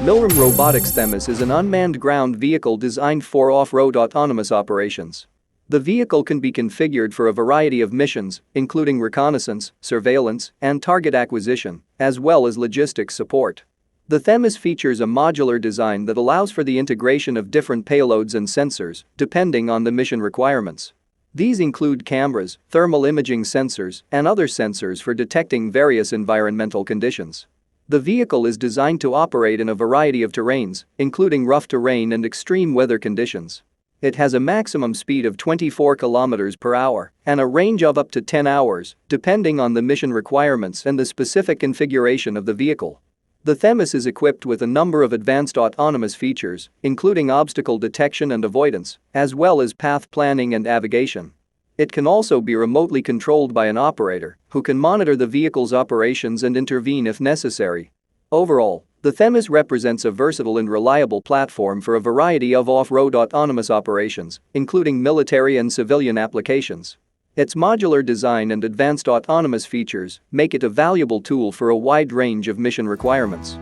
Milrem Robotics THeMIS is an unmanned ground vehicle designed for off-road autonomous operations. The vehicle can be configured for a variety of missions, including reconnaissance, surveillance, and target acquisition, as well as logistics support. The THeMIS features a modular design that allows for the integration of different payloads and sensors, depending on the mission requirements. These include cameras, thermal imaging sensors, and other sensors for detecting various environmental conditions. The vehicle is designed to operate in a variety of terrains, including rough terrain and extreme weather conditions. It has a maximum speed of 24 km per hour and a range of up to 10 hours, depending on the mission requirements and the specific configuration of the vehicle. The THeMIS is equipped with a number of advanced autonomous features, including obstacle detection and avoidance, as well as path planning and navigation. It can also be remotely controlled by an operator who can monitor the vehicle's operations and intervene if necessary. Overall, the THeMIS represents a versatile and reliable platform for a variety of off-road autonomous operations, including military and civilian applications. Its modular design and advanced autonomous features make it a valuable tool for a wide range of mission requirements.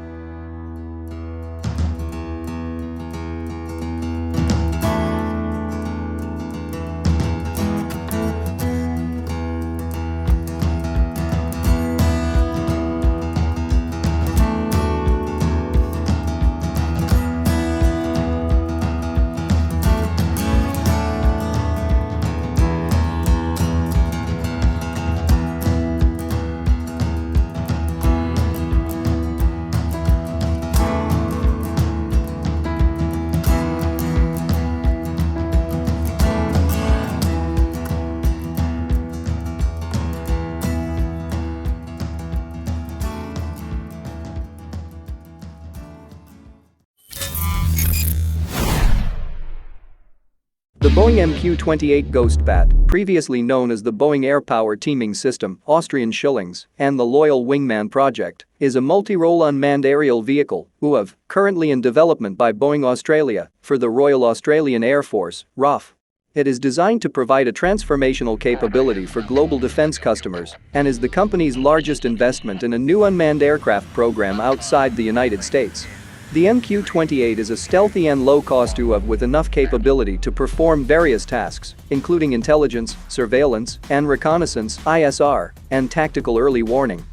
The Boeing MQ-28 Ghostbat, previously known as the Boeing Air Power Teaming System, Austrian Schillings, and the Loyal Wingman project, is a multi-role unmanned aerial vehicle, UAV, currently in development by Boeing Australia for the Royal Australian Air Force, RAF. It is designed to provide a transformational capability for global defense customers and is the company's largest investment in a new unmanned aircraft program outside the United States. The MQ-28 is a stealthy and low-cost UAV with enough capability to perform various tasks, including intelligence, surveillance, and reconnaissance (ISR), and tactical early warning.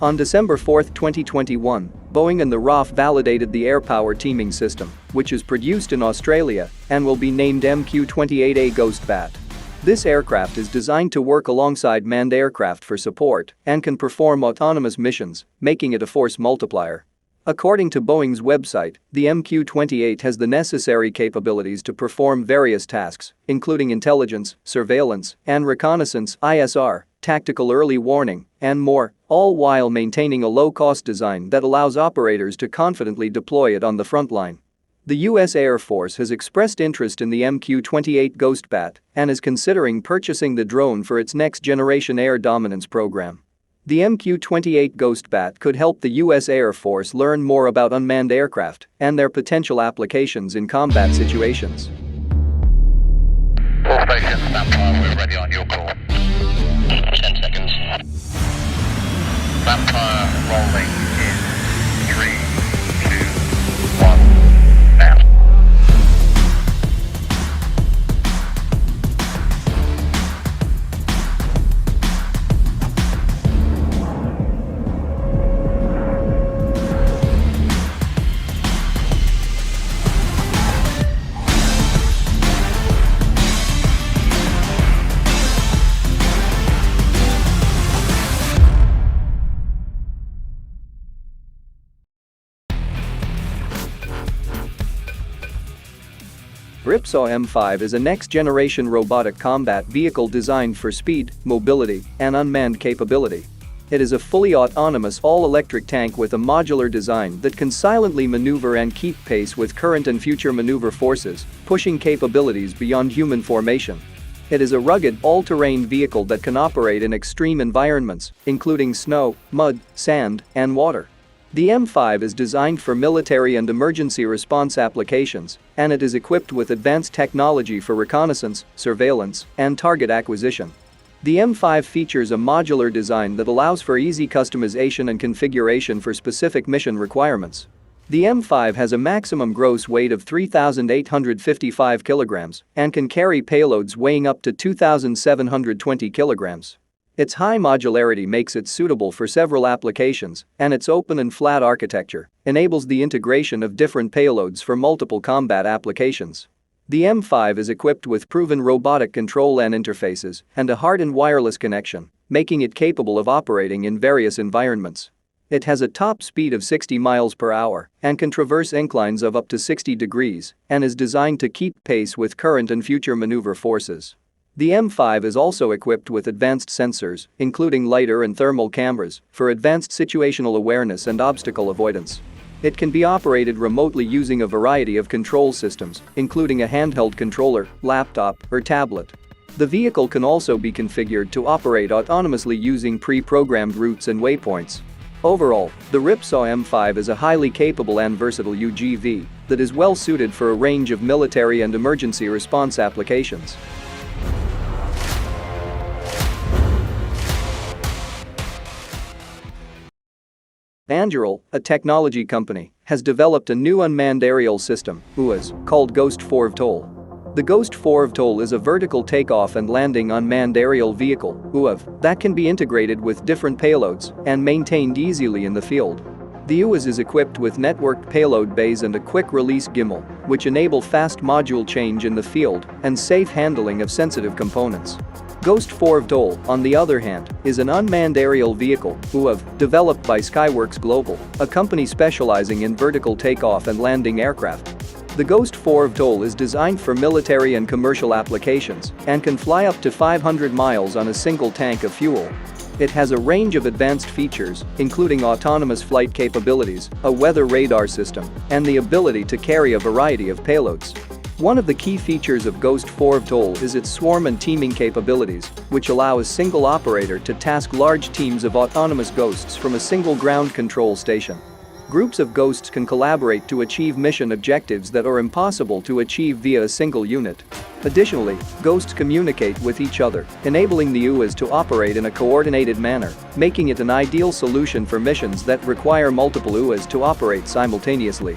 On December 4, 2021, Boeing and the RAF validated the air power teaming system, which is produced in Australia and will be named MQ-28A Ghostbat. This aircraft is designed to work alongside manned aircraft for support and can perform autonomous missions, making it a force multiplier. According to Boeing's website, the MQ-28 has the necessary capabilities to perform various tasks, including intelligence, surveillance, and reconnaissance (ISR), tactical early warning, and more, all while maintaining a low-cost design that allows operators to confidently deploy it on the front line. The U.S. Air Force has expressed interest in the MQ-28 Ghostbat and is considering purchasing the drone for its next-generation air dominance program. The MQ-28 Ghostbat could help the U.S. Air Force learn more about unmanned aircraft and their potential applications in combat situations. All stations, stand by, we're ready on your call. 10 seconds. Vampire rolling in 3, 2, 1, now. RIPSAW M5 is a next-generation robotic combat vehicle designed for speed, mobility, and unmanned capability. It is a fully autonomous all-electric tank with a modular design that can silently maneuver and keep pace with current and future maneuver forces, pushing capabilities beyond human formation. It is a rugged, all-terrain vehicle that can operate in extreme environments, including snow, mud, sand, and water. The M5 is designed for military and emergency response applications, and it is equipped with advanced technology for reconnaissance, surveillance, and target acquisition. The M5 features a modular design that allows for easy customization and configuration for specific mission requirements. The M5 has a maximum gross weight of 3,855 kilograms and can carry payloads weighing up to 2,720 kilograms. Its high modularity makes it suitable for several applications, and its open and flat architecture enables the integration of different payloads for multiple combat applications. The M5 is equipped with proven robotic control and interfaces and a hardened wireless connection, making it capable of operating in various environments. It has a top speed of 60 miles per hour and can traverse inclines of up to 60 degrees and is designed to keep pace with current and future maneuver forces. The M5 is also equipped with advanced sensors, including lidar and thermal cameras, for advanced situational awareness and obstacle avoidance. It can be operated remotely using a variety of control systems, including a handheld controller, laptop, or tablet. The vehicle can also be configured to operate autonomously using pre-programmed routes and waypoints. Overall, the RIPSAW M5 is a highly capable and versatile UGV that is well suited for a range of military and emergency response applications. ANDURIL, a technology company, has developed a new unmanned aerial system, UAS, called Ghost 4 VTOL. The Ghost 4 VTOL is a vertical takeoff and landing unmanned aerial vehicle, UAV, that can be integrated with different payloads and maintained easily in the field. The UAS is equipped with networked payload bays and a quick-release gimbal, which enable fast module change in the field and safe handling of sensitive components. Ghost 4 VTOL, on the other hand, is an unmanned aerial vehicle, UAV, developed by Skyworks Global, a company specializing in vertical takeoff and landing aircraft. The Ghost 4 VTOL is designed for military and commercial applications and can fly up to 500 miles on a single tank of fuel. It has a range of advanced features, including autonomous flight capabilities, a weather radar system, and the ability to carry a variety of payloads. One of the key features of Ghost 4 VTOL is its swarm and teaming capabilities, which allow a single operator to task large teams of autonomous ghosts from a single ground control station. Groups of ghosts can collaborate to achieve mission objectives that are impossible to achieve via a single unit. Additionally, ghosts communicate with each other, enabling the UAS to operate in a coordinated manner, making it an ideal solution for missions that require multiple UAS to operate simultaneously.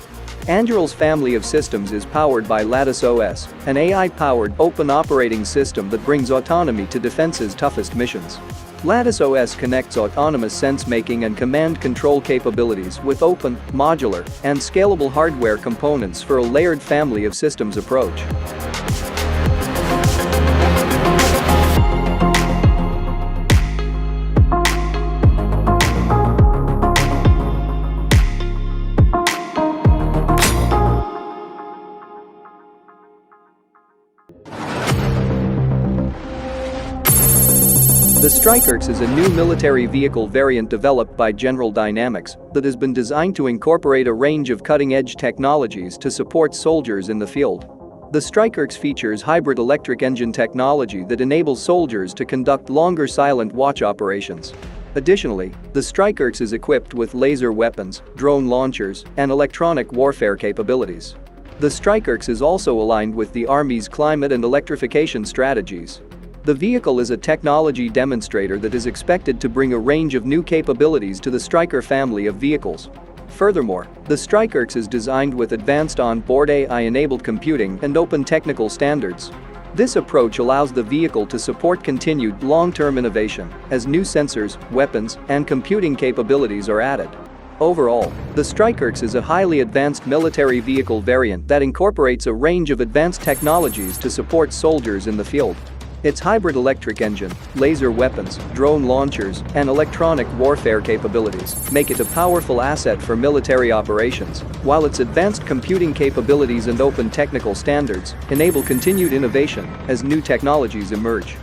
ANDURIL's family of systems is powered by Lattice OS, an AI-powered open operating system that brings autonomy to defense's toughest missions. Lattice OS connects autonomous sense-making and command control capabilities with open, modular, and scalable hardware components for a layered family of systems approach. The Stryker X is a new military vehicle variant developed by General Dynamics that has been designed to incorporate a range of cutting-edge technologies to support soldiers in the field. The Stryker X features hybrid electric engine technology that enables soldiers to conduct longer silent watch operations. Additionally, the Stryker X is equipped with laser weapons, drone launchers, and electronic warfare capabilities. The Stryker X is also aligned with the Army's climate and electrification strategies. The vehicle is a technology demonstrator that is expected to bring a range of new capabilities to the Stryker family of vehicles. Furthermore, the Stryker X is designed with advanced on-board AI-enabled computing and open technical standards. This approach allows the vehicle to support continued long-term innovation as new sensors, weapons, and computing capabilities are added. Overall, the Stryker X is a highly advanced military vehicle variant that incorporates a range of advanced technologies to support soldiers in the field. Its hybrid electric engine, laser weapons, drone launchers, and electronic warfare capabilities make it a powerful asset for military operations, while its advanced computing capabilities and open technical standards enable continued innovation as new technologies emerge.